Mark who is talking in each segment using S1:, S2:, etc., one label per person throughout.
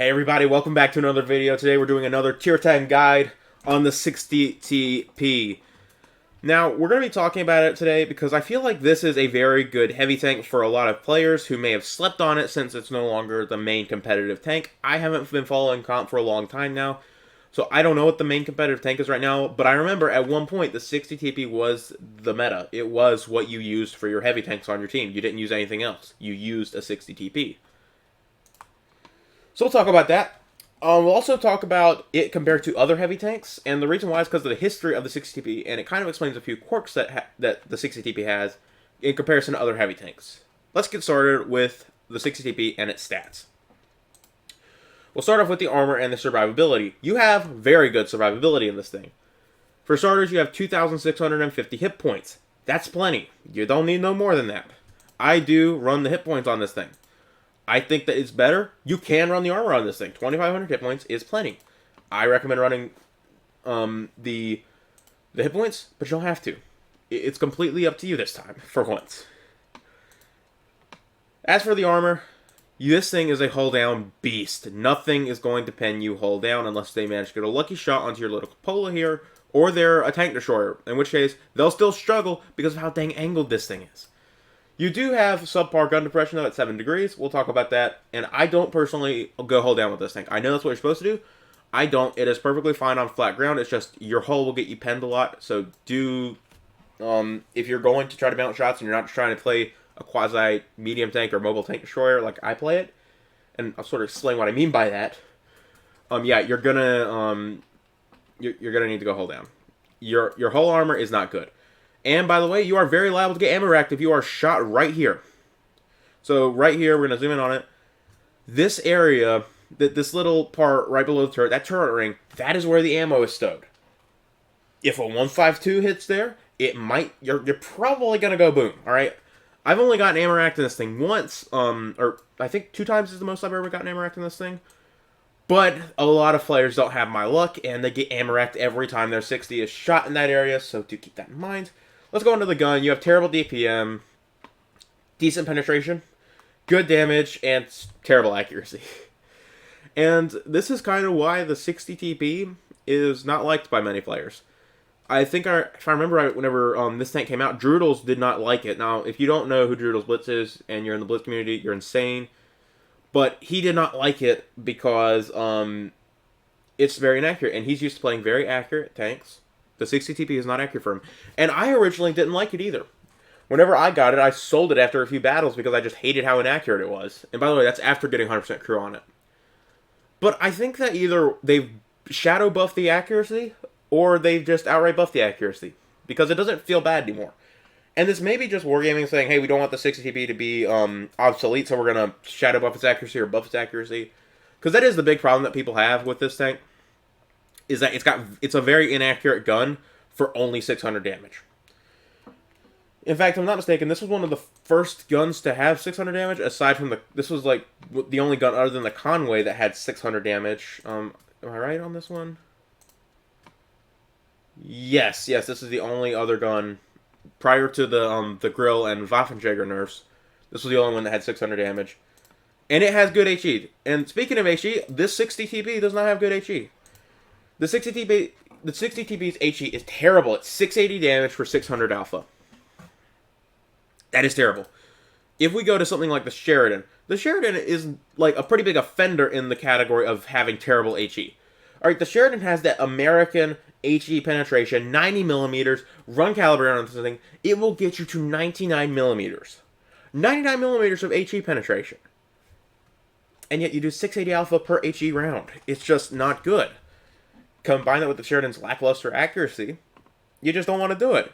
S1: Hey everybody, welcome back to another video. Today we're doing another tier 10 guide on the 60TP. Now, we're going to be talking about it today because I feel like this is a very good heavy tank for a lot of players who may have slept on it since it's no longer the main competitive tank. I haven't been following comp for a long time now, so I don't know what the main competitive tank is right now, but I remember at one point the 60TP was the meta. It was what you used for your heavy tanks on your team. You didn't use anything else. You used a 60TP. So we'll talk about that. We'll also talk about it compared to other heavy tanks, and the reason why is because of the history of the 60TP, and it kind of explains a few quirks that the 60TP has in comparison to other heavy tanks. Let's get started with the 60TP and its stats. We'll start off with the armor and the survivability. You have very good survivability in this thing. For starters, you have 2,650 hit points. That's plenty. You don't need no more than that. I do run the hit points on this thing. I think that it's better. You can run the armor on this thing. 2,500 hit points is plenty. I recommend running the hit points, but you don't have to. It's completely up to you this time, for once. As for the armor, this thing is a hull down beast. Nothing is going to pen you hull down unless they manage to get a lucky shot onto your little cupola here, or they're a tank destroyer, in which case they'll still struggle because of how dang angled this thing is. You do have subpar gun depression though at 7 degrees. We'll talk about that. And I don't personally go hull down with this thing. I know that's what you're supposed to do. I don't. It is perfectly fine on flat ground. It's just your hull will get you penned a lot. So do, if you're going to try to bounce shots and you're not trying to play a quasi medium tank or mobile tank destroyer like I play it, and I'll sort of explain what I mean by that. Yeah, you're gonna need to go hull down. Your hull armor is not good. And by the way, you are very liable to get ammo racked if you are shot right here. So right here, we're going to zoom in on it. This area, this little part right below the turret, that turret ring, that is where the ammo is stowed. If a 152 hits there, you're probably going to go boom, alright? I've only gotten ammo racked in this thing once, or I think 2 times is the most I've ever gotten ammo racked in this thing. But a lot of players don't have my luck, and they get ammo racked every time their 60 is shot in that area, so do keep that in mind. Let's go into the gun. You have terrible DPM, decent penetration, good damage, and terrible accuracy. And this is kind of why the 60TP is not liked by many players. I think, if I remember right, whenever this tank came out, Droodles did not like it. Now, if you don't know who Droodles Blitz is, and you're in the Blitz community, you're insane. But he did not like it because it's very inaccurate, and he's used to playing very accurate tanks. The 60TP is not accurate for him. And I originally didn't like it either. Whenever I got it, I sold it after a few battles because I just hated how inaccurate it was. And by the way, that's after getting 100% crew on it. But I think that either they've shadow buffed the accuracy, or they've just outright buffed the accuracy. Because it doesn't feel bad anymore. And this may be just Wargaming saying, hey, we don't want the 60TP to be obsolete, so we're going to shadow buff its accuracy or buff its accuracy. Because that is the big problem that people have with this tank. Is that it's a very inaccurate gun for only 600 damage. In fact, if I'm not mistaken, this was one of the first guns to have 600 damage, aside from this was like the only gun other than the Conway that had 600 damage. Am I right on this one? Yes, this is the only other gun prior to the Grill and Waffenjäger nerfs. This was the only one that had 600 damage. And it has good HE. And speaking of HE, this 60TP does not have good HE. The 60TP's HE is terrible. It's 680 damage for 600 alpha. That is terrible. If we go to something like the Sheridan is like a pretty big offender in the category of having terrible HE. Alright, the Sheridan has that American HE penetration, 90 millimeters, run caliber on this thing. It will get you to 99 millimeters. 99 millimeters of HE penetration. And yet you do 680 alpha per HE round. It's just not good. Combine that with the Sheridan's lackluster accuracy, you just don't want to do it.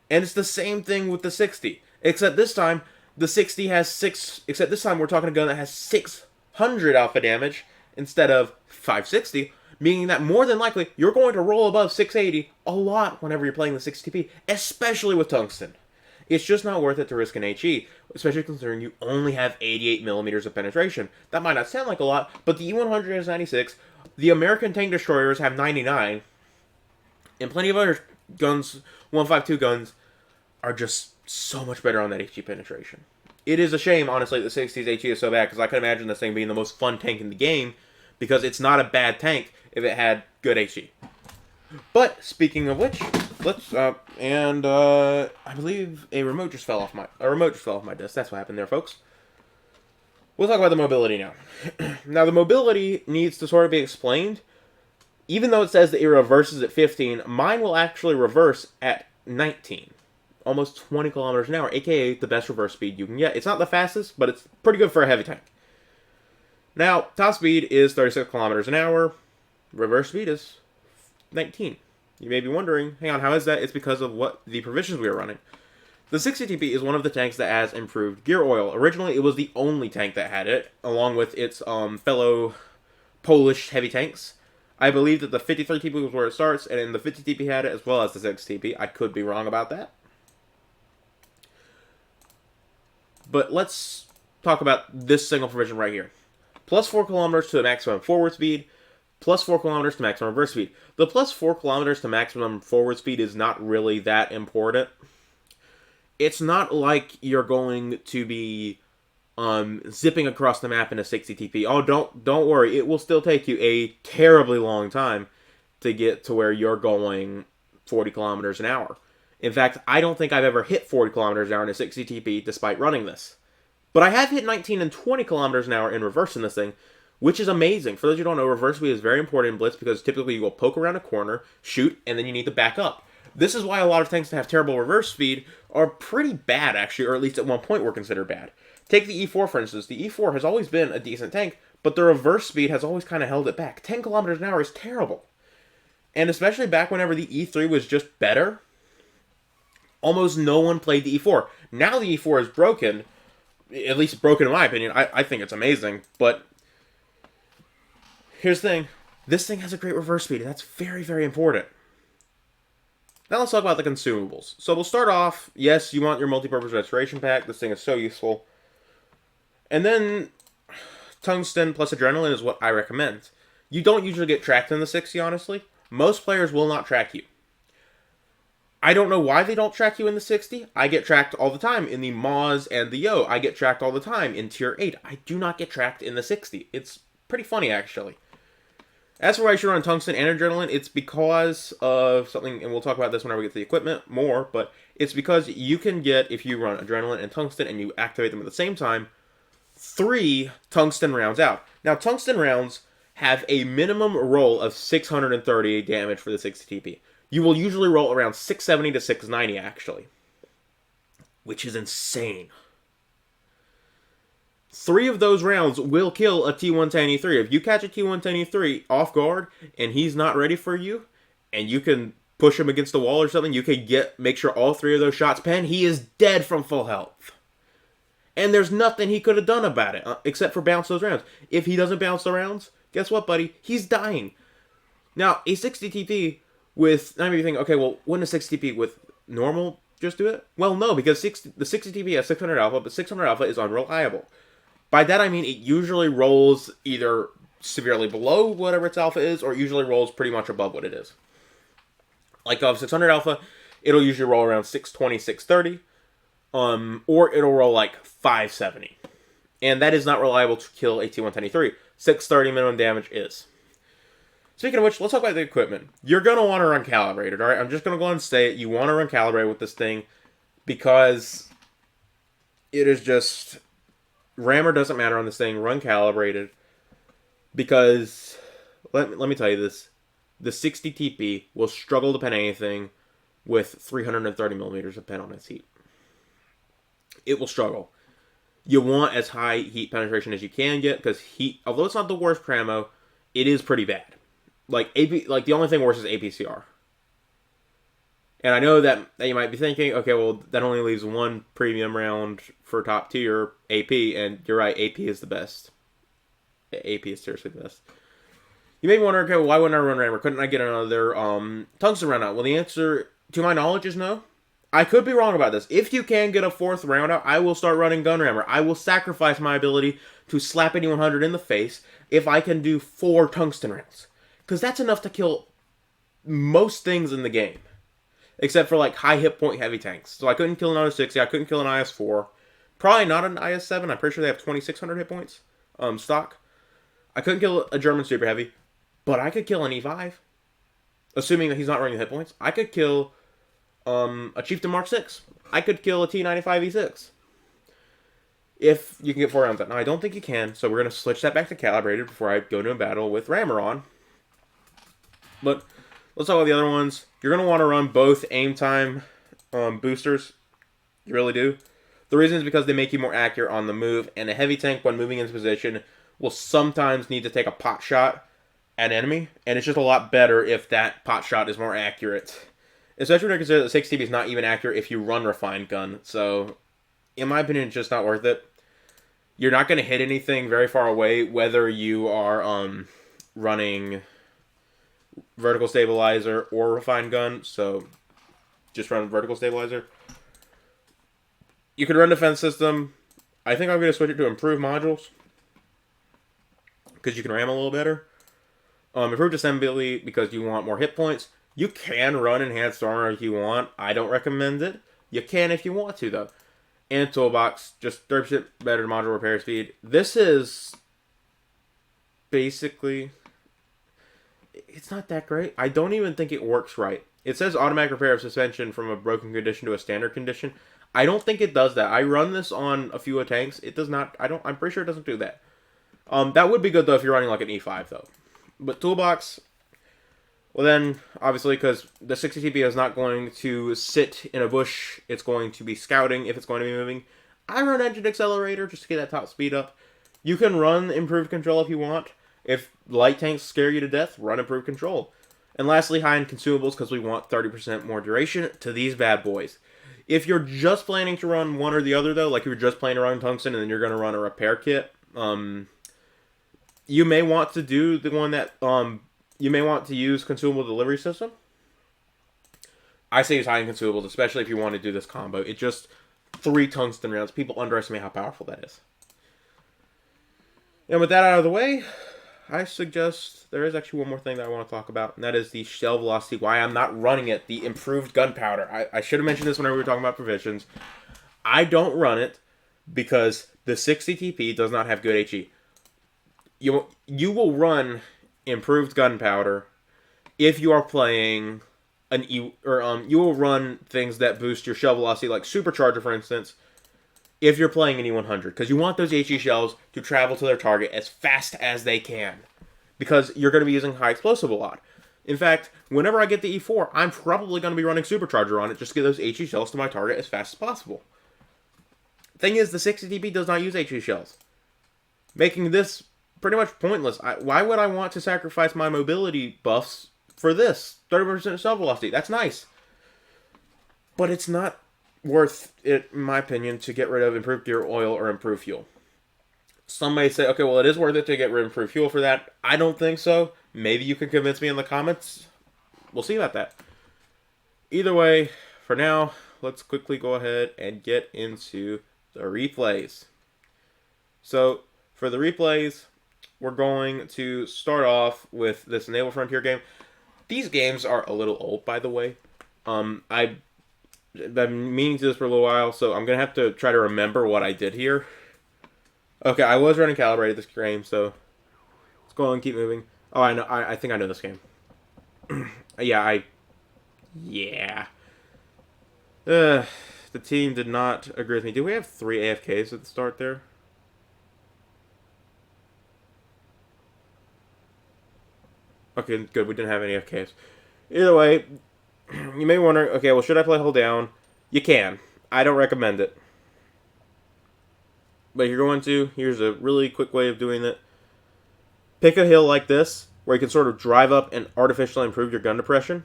S1: And it's the same thing with the 60. Except this time, the 60 has except this time we're talking a gun that has 600 alpha damage instead of 560, meaning that more than likely, you're going to roll above 680 a lot whenever you're playing the 60TP, especially with tungsten. It's just not worth it to risk an HE, especially considering you only have 88 millimeters of penetration. That might not sound like a lot, but the E100 has 96, the American tank destroyers have 99, and plenty of other guns, 152 guns, are just so much better on that HE penetration. It is a shame, honestly, that the 60's HE is so bad, because I can imagine this thing being the most fun tank in the game, because it's not a bad tank if it had good HE. But speaking of which, let's I believe a remote just fell off my desk. That's what happened there, folks. We'll talk about the mobility now. Now, the mobility needs to sort of be explained. Even though it says that it reverses at 15, mine will actually reverse at 19. Almost 20 kilometers an hour, aka the best reverse speed you can get. It's not the fastest, but it's pretty good for a heavy tank. Now, top speed is 36 kilometers an hour. Reverse speed is 19. You may be wondering, hang on, how is that? It's because of what the provisions we are running. The 60 TP is one of the tanks that has improved gear oil. Originally, it was the only tank that had it, along with its fellow Polish heavy tanks. I believe that the 53 TP was where it starts, and the 50 TP had it, as well as the 60 TP. I could be wrong about that. But let's talk about this single provision right here. Plus 4 kilometers to the maximum forward speed, plus 4 kilometers to maximum reverse speed. The plus 4 kilometers to maximum forward speed is not really that important. It's not like you're going to be zipping across the map in a 60 TP. Oh, don't worry. It will still take you a terribly long time to get to where you're going 40 kilometers an hour. In fact, I don't think I've ever hit 40 kilometers an hour in a 60 TP despite running this. But I have hit 19 and 20 kilometers an hour in reverse in this thing, which is amazing. For those who don't know, reverse speed is very important in Blitz because typically you will poke around a corner, shoot, and then you need to back up. This is why a lot of tanks that have terrible reverse speed are pretty bad, actually, or at least at one point were considered bad. Take the E4, for instance. The E4 has always been a decent tank, but the reverse speed has always kind of held it back. 10 kilometers an hour is terrible. And especially back whenever the E3 was just better, almost no one played the E4. Now the E4 is broken, at least broken in my opinion. I think it's amazing, but here's the thing. This thing has a great reverse speed, and that's very, very important. Now let's talk about the consumables. So we'll start off, yes, you want your multi-purpose restoration pack. This thing is so useful. And then tungsten plus adrenaline is what I recommend. You don't usually get tracked in the 60, honestly. Most players will not track you. I don't know why they don't track you in the 60. I get tracked all the time in the Moz and the Yo. I get tracked all the time in Tier 8. I do not get tracked in the 60. It's pretty funny, actually. As for why you should run tungsten and adrenaline, it's because of something, and we'll talk about this whenever we get to the equipment more, but it's because you can get, if you run adrenaline and tungsten and you activate them at the same time, 3 tungsten rounds out. Now, tungsten rounds have a minimum roll of 630 damage for the 60 TP. You will usually roll around 670 to 690, actually, which is insane. 3 of those rounds will kill a T110E3. If you catch a T110E3 off guard and he's not ready for you, and you can push him against the wall or something, you can make sure all 3 of those shots pen. He is dead from full health. And there's nothing he could have done about it, except for bounce those rounds. If he doesn't bounce the rounds, guess what, buddy? He's dying. Now, a 60 TP with, now you think, okay, well, wouldn't a 60 TP with normal just do it? Well, no, because the 60 TP has 600 alpha, but 600 alpha is unreliable. By that I mean it usually rolls either severely below whatever its alpha is, or it usually rolls pretty much above what it is. Like of 600 alpha, it'll usually roll around 620, 630, or it'll roll like 570. And that is not reliable to kill a T110E3. 630 minimum damage is. Speaking of which, let's talk about the equipment. You're going to want to run calibrated, alright? I'm just going to go ahead and say it. You want to run calibrated with this thing because it is just... Rammer doesn't matter on this thing. Run calibrated. Because, let me tell you this. The 60 TP will struggle to pen anything with 330 millimeters of pen on its heat. It will struggle. You want as high heat penetration as you can get, because heat, although it's not the worst camo, it is pretty bad. Like the only thing worse is APCR. And I know that you might be thinking, okay, well, that only leaves 1 premium round for top tier AP, and you're right, AP is the best. AP is seriously the best. You may be wondering, okay, well, why wouldn't I run Rammer? Couldn't I get another tungsten round out? Well, the answer, to my knowledge, is no. I could be wrong about this. If you can get a 4th round out, I will start running gun Rammer. I will sacrifice my ability to slap any 100 in the face if I can do 4 tungsten rounds. Because that's enough to kill most things in the game. Except for, like, high hit point heavy tanks. So I couldn't kill an IS-60, I couldn't kill an IS-4. Probably not an IS-7, I'm pretty sure they have 2,600 hit points, stock. I couldn't kill a German super heavy, but I could kill an E5. Assuming that he's not running the hit points. I could kill a Chieftain Mark 6. I could kill a T95 E6. If you can get 4 rounds out. Now, I don't think you can, so we're going to switch that back to calibrated before I go into a battle with Rammer on. But let's talk about the other ones. You're going to want to run both aim time boosters. You really do. The reason is because they make you more accurate on the move, and a heavy tank, when moving into position, will sometimes need to take a pot shot at enemy, and it's just a lot better if that pot shot is more accurate. Especially when you consider that 6 TP is not even accurate if you run Refined Gun, so in my opinion, it's just not worth it. You're not going to hit anything very far away, whether you are running Vertical Stabilizer or Refined Gun, so just run Vertical Stabilizer. You could run Defense System. I think I'm going to switch it to Improved Modules, because you can ram a little better. Improved Assembly, because you want more hit points. You can run Enhanced Armor if you want. I don't recommend it. You can if you want to, though. And Toolbox, just 30% better module repair speed. This is basically... It's not that great. I don't even think it works right. It says automatic repair of suspension from a broken condition to a standard condition. I don't think it does that. I run this on a few tanks. It does not... I'm pretty sure it doesn't do that. That would be good, though, if you're running like an E5, though. But Toolbox... Well then, obviously, because the 60 TP is not going to sit in a bush, it's going to be scouting if it's going to be moving. I run Engine Accelerator just to get that top speed up. You can run Improved Control if you want. If light tanks scare you to death, run Improved Control. And lastly, high-end consumables, because we want 30% more duration to these bad boys. If you're just planning to run one or the other, though, like you're just planning to run Tungsten and then you're going to run a repair kit, you may want to do the one that... You may want to use Consumable Delivery System. I say use high-end consumables, especially if you want to do this combo. It's just 3 tungsten rounds. People underestimate how powerful that is. And with that out of the way, I suggest there is actually one more thing that I want to talk about, and that is the shell velocity, why I'm not running it, the improved gunpowder. I should have mentioned this whenever we were talking about provisions. I don't run it because the 60 TP does not have good HE. You will run... improved gunpowder if you are playing an you will run things that boost your shell velocity, like Supercharger, for instance, if you're playing an E100, because you want those HE shells to travel to their target as fast as they can, because you're going to be using high explosive a lot. In fact, whenever I get the E4, I'm probably going to be running Supercharger on it just to get those HE shells to my target as fast as possible. Thing is, the 60 TP does not use HE shells, making this pretty much pointless. Why would I want to sacrifice my mobility buffs for this? 30% shell velocity. That's nice. But it's not worth it, in my opinion, to get rid of improved gear oil or improved fuel. Some may say, okay, well, it is worth it to get rid of improved fuel for that. I don't think so. Maybe you can convince me in the comments. We'll see about that. Either way, for now, let's quickly go ahead and get into the replays. So, for the replays... We're going to start off with this Naval Frontier game. These games are a little old, by the way. I've been meaning to do this for a little while, so I'm going to have to try to remember what I did here. Okay, I was running Calibrated this game, so let's go and keep moving. Oh, I know. I think I know this game. Yeah. The team did not agree with me. Do we have 3 AFKs at the start there? Okay, good. We didn't have any FKs. Either way, you may be wondering, okay, well, should I play Hold Down? You can. I don't recommend it. But you're going to, here's a really quick way of doing it. Pick a hill like this, where you can sort of drive up and artificially improve your gun depression.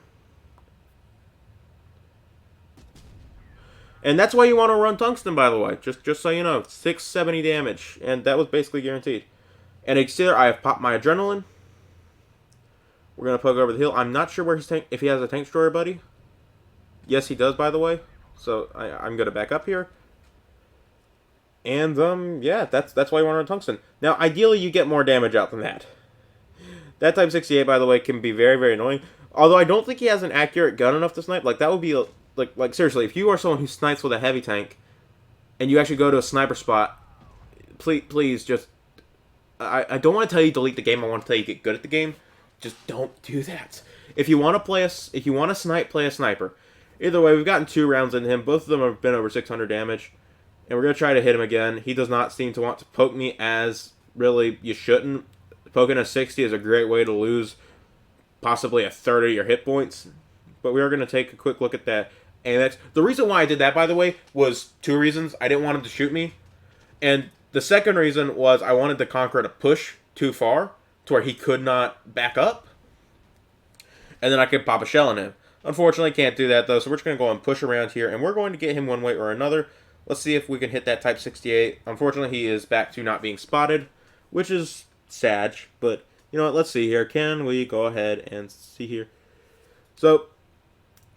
S1: And that's why you want to run Tungsten, by the way. Just so you know. 670 damage. And that was basically guaranteed. And you can see there, I have popped my Adrenaline. We're going to poke over the hill. I'm not sure where his tank, if he has a tank destroyer, buddy. Yes, he does, by the way. So, I'm going to back up here. And, yeah, that's why you want to run Tungsten. Now, ideally, you get more damage out than that. That Type 68, by the way, can be very, very annoying. Although, I don't think he has an accurate gun enough to snipe. Like, that would be, like seriously, if you are someone who snipes with a heavy tank, and you actually go to a sniper spot, please just I don't want to tell you delete the game. I want to tell you get good at the game. Just don't do that. If you want to if you want to snipe, play a sniper. Either way, we've gotten 2 rounds into him. Both of them have been over 600 damage. And we're going to try to hit him again. He does not seem to want to poke me as really you shouldn't. Poking a 60 is a great way to lose possibly a third of your hit points. But we are going to take a quick look at that AMX. The reason why I did that, by the way, was 2 reasons. I didn't want him to shoot me. And the second reason was I wanted the Conqueror to push too far to where he could not back up. And then I could pop a shell on him. Unfortunately, can't do that, though, so we're just going to go and push around here, and we're going to get him one way or another. Let's see if we can hit that Type 68. Unfortunately, he is back to not being spotted, which is sad, but, you know what, let's see here. Can we go ahead and see here? So,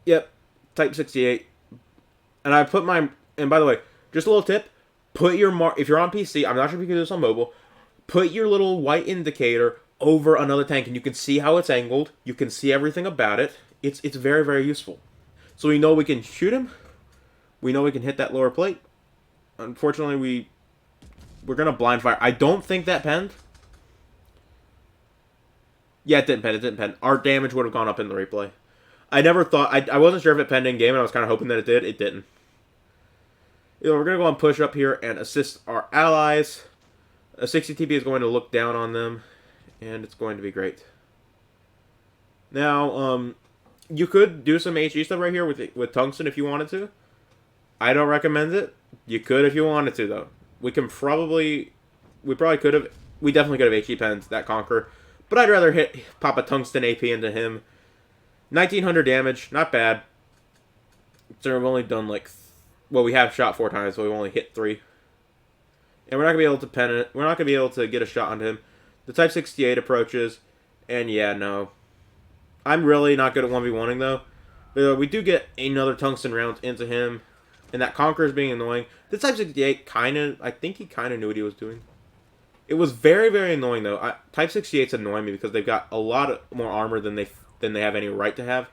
S1: yep, Type 68. And I put my, and by the way, just a little tip, put your if you're on PC, I'm not sure if you can do this on mobile, put your little white indicator over another tank, and you can see how it's angled. You can see everything about it. It's very, very useful. So we know we can shoot him. We know we can hit that lower plate. Unfortunately, we're going to blind fire. I don't think that penned. Yeah, it didn't pen. It didn't pen. Our damage would have gone up in the replay. I never thought... I wasn't sure if it penned in game, and I was kind of hoping that it did. It didn't. You know, we're going to go and push up here and assist our allies. A 60 TP is going to look down on them, and it's going to be great. Now, you could do some HE stuff right here with Tungsten if you wanted to. I don't recommend it. You could if you wanted to, though. We probably could have... We definitely could have HE penned that Conqueror. But I'd rather pop a Tungsten AP into him. 1900 damage, not bad. So we've only done like... Well, we have shot 4 times, so we've only hit 3. And we're not going to be able to pen it. We're not going to be able to get a shot onto him. The Type 68 approaches. And yeah, no. I'm really not good at 1v1ing, though. But we do get another Tungsten round into him. And that Conqueror is being annoying. The Type 68 kind of... I think he kind of knew what he was doing. It was very, very annoying, though. Type 68's annoying me because they've got a lot more armor than they have any right to have.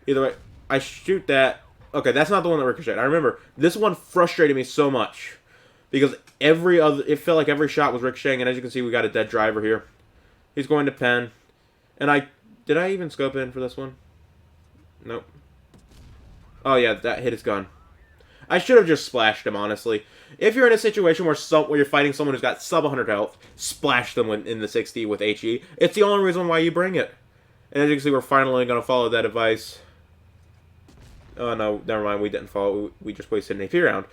S1: Either way, I shoot that. Okay, that's not the one that ricocheted. I remember, this one frustrated me so much. Because it felt like every shot was ricocheting. And as you can see, we got a dead driver here. He's going to pen. And did I even scope in for this one? Nope. Oh, yeah, that hit his gun. I should have just splashed him, honestly. If you're in a situation where you're fighting someone who's got sub 100 health, splash them in the 60 with HE. It's the only reason why you bring it. And as you can see, we're finally going to follow that advice. Oh, no, never mind. We didn't follow. We just wasted an AP round.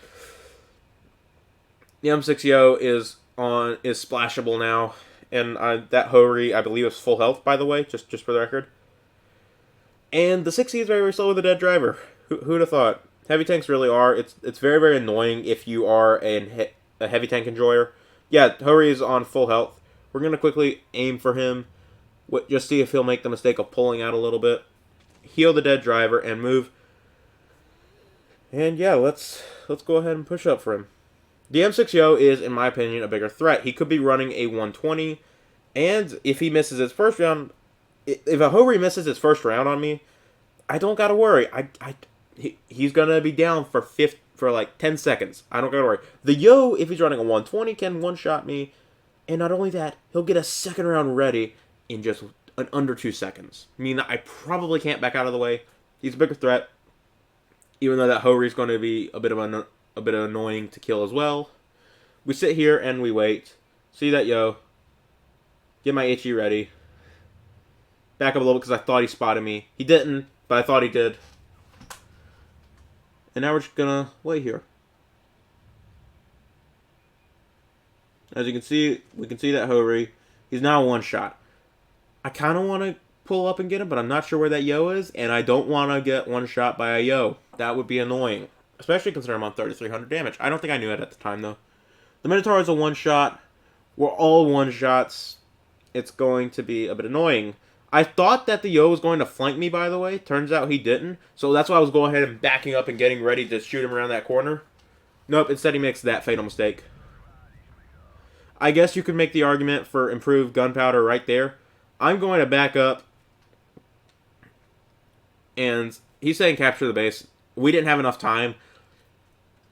S1: The M60 is splashable now. And that Hori, I believe, is full health, by the way, just for the record. And the 60 is very, very slow with a dead driver. Who'd have thought? Heavy tanks really are. It's very, very annoying if you are a heavy tank enjoyer. Yeah, Hori is on full health. We're going to quickly aim for him. Just see if he'll make the mistake of pulling out a little bit. Heal the dead driver and move. And yeah, let's go ahead and push up for him. The M60 is, in my opinion, a bigger threat. He could be running a 120. And if he misses his first round... If a Hori misses his first round on me, I don't got to worry. He's going to be down for like 10 seconds. I don't got to worry. The Yo, if he's running a 120, can one-shot me. And not only that, he'll get a second round ready in just under 2 seconds. Meaning that I probably can't back out of the way. He's a bigger threat. Even though that Hori is going to be a bit annoying to kill as well. We sit here and we wait. See that Yo. Get my HE ready. Back up a little because I thought he spotted me. He didn't, but I thought he did. And now we're just gonna wait here. As you can see, we can see that Hori. He's now one shot. I kind of want to pull up and get him, but I'm not sure where that Yo is, and I don't want to get one shot by a Yo. That would be annoying. Especially considering I'm on 3,300 damage. I don't think I knew it at the time, though. The Minotaur is a one-shot. We're all one-shots. It's going to be a bit annoying. I thought that the Yo was going to flank me, by the way. Turns out he didn't. So that's why I was going ahead and backing up and getting ready to shoot him around that corner. Nope, instead he makes that fatal mistake. I guess you could make the argument for improved gunpowder right there. I'm going to back up. And he's saying capture the base. We didn't have enough time.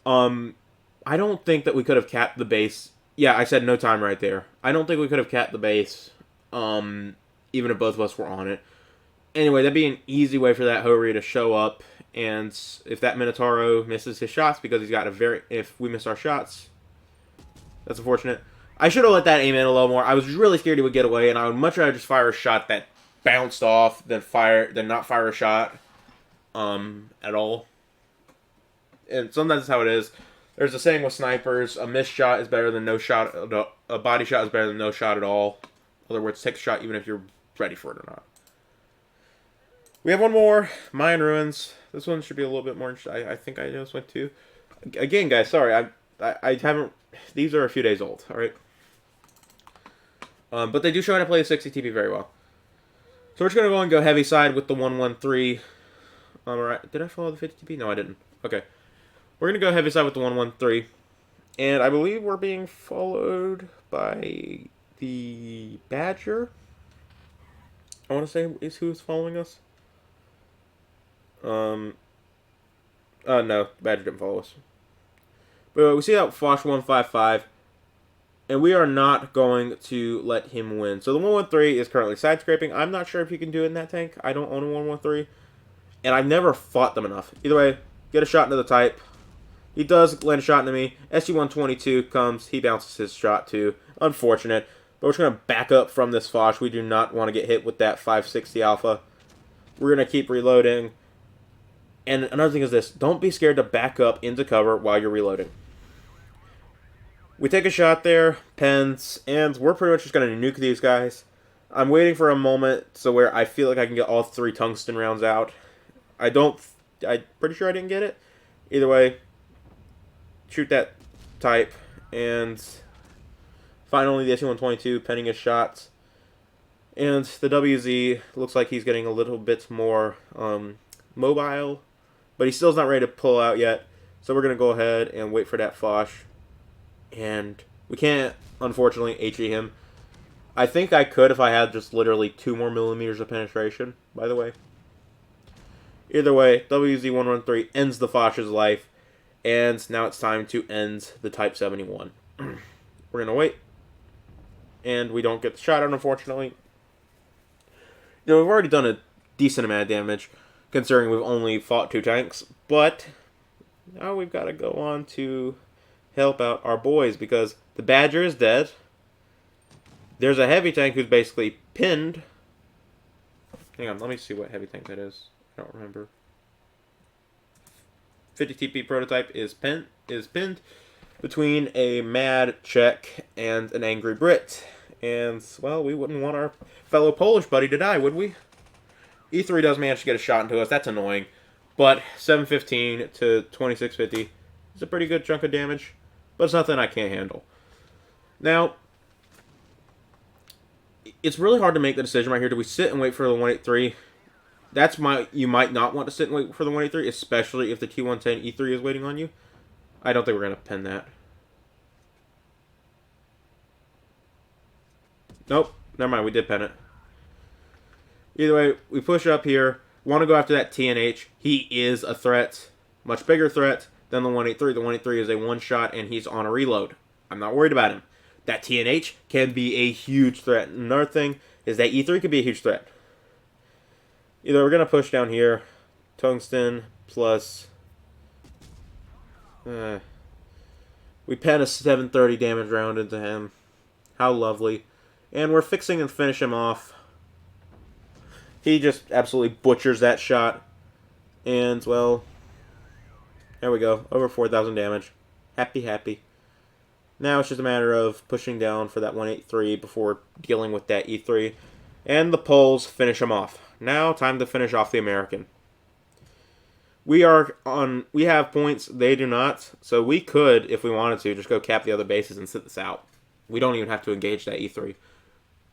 S1: I don't think that we could have capped the base Yeah, I said no time right there. I don't think we could have capped the base, even if both of us were on it. Anyway, that'd be an easy way for that Hori to show up, and if that Minotauro misses his shots, because he's got a very... If we miss our shots, that's unfortunate. I should have let that aim in a little more. I was really scared he would get away, and I would much rather just fire a shot that bounced off than not fire a shot at all. And sometimes that's how it is. There's a saying with snipers, a missed shot is better than no shot. A body shot is better than no shot at all. In other words, take a shot even if you're ready for it or not. We have one more, Mayan Ruins. This one should be a little bit more interesting. I think I know this one too. Again, guys, sorry, I haven't. These are a few days old. All right. But they do show how to play the 60 TP very well. So we're just gonna go and go heavy side with the 113. All right. Did I follow the 50 TP? No, I didn't. Okay. We're going to go heavy side with the 113. And I believe we're being followed by the Badger. I want to say is who's following us. No, the Badger didn't follow us. But we see that Fosh 155. And we are not going to let him win. So the 113 is currently side scraping. I'm not sure if you can do it in that tank. I don't own a 113. And I've never fought them enough. Either way, get a shot into the type. He does land a shot into me. SG-122 comes. He bounces his shot too. Unfortunate. But we're just going to back up from this Foch. We do not want to get hit with that 560 Alpha. We're going to keep reloading. And another thing is this. Don't be scared to back up into cover while you're reloading. We take a shot there. Pens. And we're pretty much just going to nuke these guys. I'm waiting for a moment so where I feel like I can get all 3 tungsten rounds out. I'm pretty sure I didn't get it. Either way. Shoot that type, and finally the SC-122 penning his shots, and the WZ looks like he's getting a little bit more mobile, but he still's not ready to pull out yet, so we're going to go ahead and wait for that Foch, and we can't, unfortunately, HE him. I think I could if I had just literally 2 more millimeters of penetration, by the way. Either way, WZ-113 ends the Foch's life. And now it's time to end the Type 71. We're going to wait. And we don't get the shot out, unfortunately. You know, we've already done a decent amount of damage, considering we've only fought 2 tanks. But now we've got to go on to help out our boys, because the Badger is dead. There's a heavy tank who's basically pinned. Hang on, let me see what heavy tank that is. I don't remember. 50 TP prototype is pinned between a mad Czech and an angry Brit. And, well, we wouldn't want our fellow Polish buddy to die, would we? E3 does manage to get a shot into us. That's annoying. But 715 to 2650 is a pretty good chunk of damage. But it's nothing I can't handle. Now, it's really hard to make the decision right here. Do we sit and wait for the 183? You might not want to sit and wait for the 183, especially if the T110 E3 is waiting on you. I don't think we're going to pen that. Nope, never mind, we did pen it. Either way, we push up here. Want to go after that TNH. He is a threat. Much bigger threat than the 183. The 183 is a one-shot, and he's on a reload. I'm not worried about him. That TNH can be a huge threat. Another thing is that E3 could be a huge threat. Either we're going to push down here. Tungsten plus... we pen a 730 damage round into him. How lovely. And we're fixing and finish him off. He just absolutely butchers that shot. And, well... there we go. Over 4,000 damage. Happy, happy. Now it's just a matter of pushing down for that 183 before dealing with that E3. And the Poles finish him off. Now, time to finish off the American. We have points, they do not. So we could, if we wanted to, just go cap the other bases and sit this out. We don't even have to engage that E3.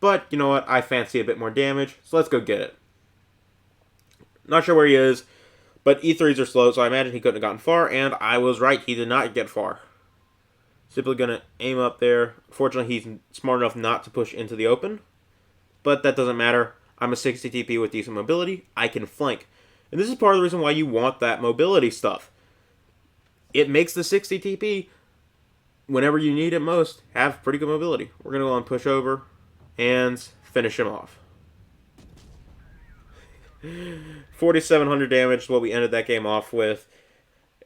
S1: But, you know what, I fancy a bit more damage, so let's go get it. Not sure where he is, but E3s are slow, so I imagine he couldn't have gotten far, and I was right, he did not get far. Simply going to aim up there. Fortunately, he's smart enough not to push into the open. But that doesn't matter. I'm a 60 TP with decent mobility. I can flank. And this is part of the reason why you want that mobility stuff. It makes the 60 TP whenever you need it most, have pretty good mobility. We're going to go and push over and finish him off. 4,700 damage is what we ended that game off with.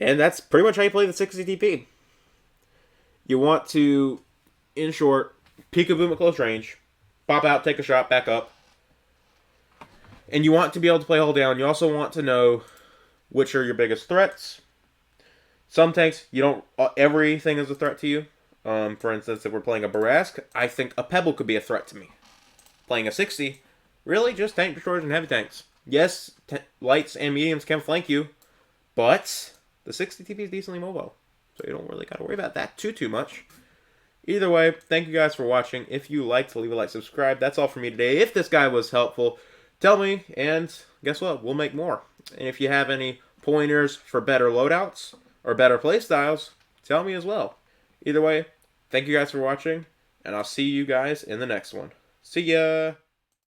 S1: And that's pretty much how you play the 60 TP. You want to, in short, peekaboo at close range, pop out, take a shot, back up. And you want to be able to play hold down. You also want to know which are your biggest threats. Some tanks, you don't. Everything is a threat to you. For instance, if we're playing a Barask, I think a Pebble could be a threat to me. Playing a 60, really just tank destroyers and heavy tanks. Yes, lights and mediums can flank you, but the 60 TP is decently mobile, so you don't really got to worry about that too much. Either way, thank you guys for watching. If you liked, leave a like, subscribe. That's all for me today. If this guy was helpful, tell me, and guess what? We'll make more. And if you have any pointers for better loadouts or better playstyles, tell me as well. Either way, thank you guys for watching, and I'll see you guys in the next one. See ya!